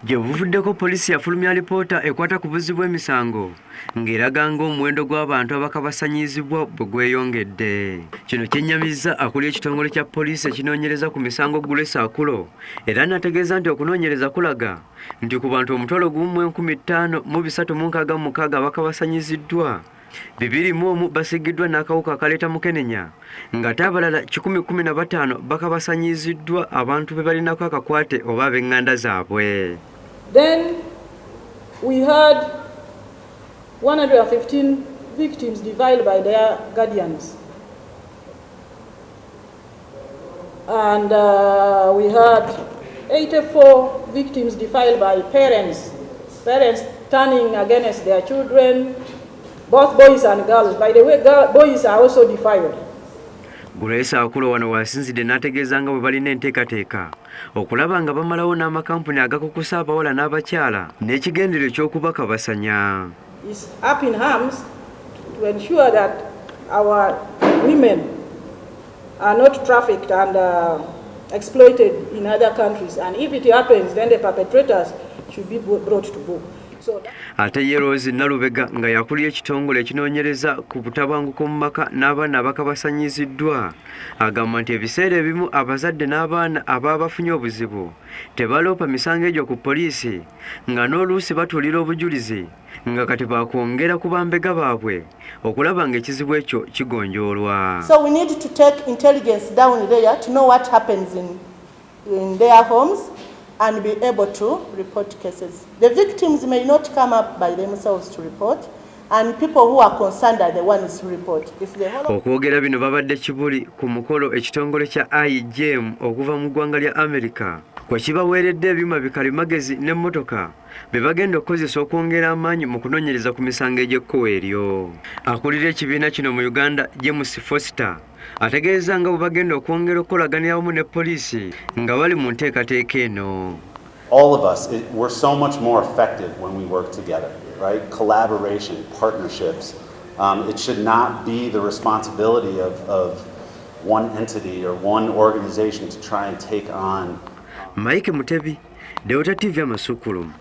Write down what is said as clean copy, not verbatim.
gye buvuddeko poliisi yafulumya alipoota ekwata ku buzzi bw'emisango ng'eraga ng'omuwendo gw'abantu abakabasanyizibwa bwe gweyongedde. Kino kyennyamizza akulira ekitongole kya poliisi ekinoonyereza ku misango Grace Akulo, era n'ategeeza nti okunoonyereza kulaga nti ku bantu omutwalo gumu mu 5,366 abakabasanyiziddwa, 201 basigiddwa n'akawuka akaleeta mukenenya ng'ate abalala 115 bakabasanyiziddwa abantu be balinako akakwate oba ab'eŋŋanda zaabwe. Then we had 115 victims devoured by their guardians. And we had 84 victims defiled by parents turning against their children, both boys and girls. By the way, boys are also defiled. Grace Akulo wano wasinzidde n'ategeeza nga bwe balina enteekateeka okulaba nga bamalawo n'amakampuni agakukusa abawala n'abakyala n'ekigendererwa ky'okubakabasanya. Is up in arms to ensure that our women are not trafficked and exploited in other countries, and if it happens, then the perpetrators should be brought to book. Ate ye Rose Nalubega nga yakulira ekitongole ekinoonyereza ku butabanguko mu maka n'abaana abakabasanyiziddwa agamba nti ebiseera ebimu abazadde n'abaana ababa bafunye obuzibu tebaloopa misango egyo ku poliisi nga n'oluusi batuulira obujulizi nga kati baakwongera ku bambega baabwe okulaba ng'ekizibu ekyo kigonjoolwa. So we need to take intelligence down there to know what happens in their homes and be able to report cases. The victims may not come up by themselves to report, and people who are concerned are the ones who report. Okwogera bino babadde kibuli ku mukolo ekitongole kya IGM okuva mu ggwanga lya Amerika kwe kibaweeredde ebyuma bikalimagezi n'emmotoka be bagenda okukozesa okwongera amaanyi mu kunoonyereza ku misango egy'ekkubo eryo. Akulira ekibiina kino mu Uganda, James Foster, ategeeza nga bwe bagenda okwongera okukolaganira wamu ne poliisi nga bali mu nteekateeka eno. All of us, we're so much more effective when we work together, right? Collaboration, partnerships. It should not be the responsibility of one entity or one organization to try and take on. Mike Mutebi, Delta TV Amasukulu.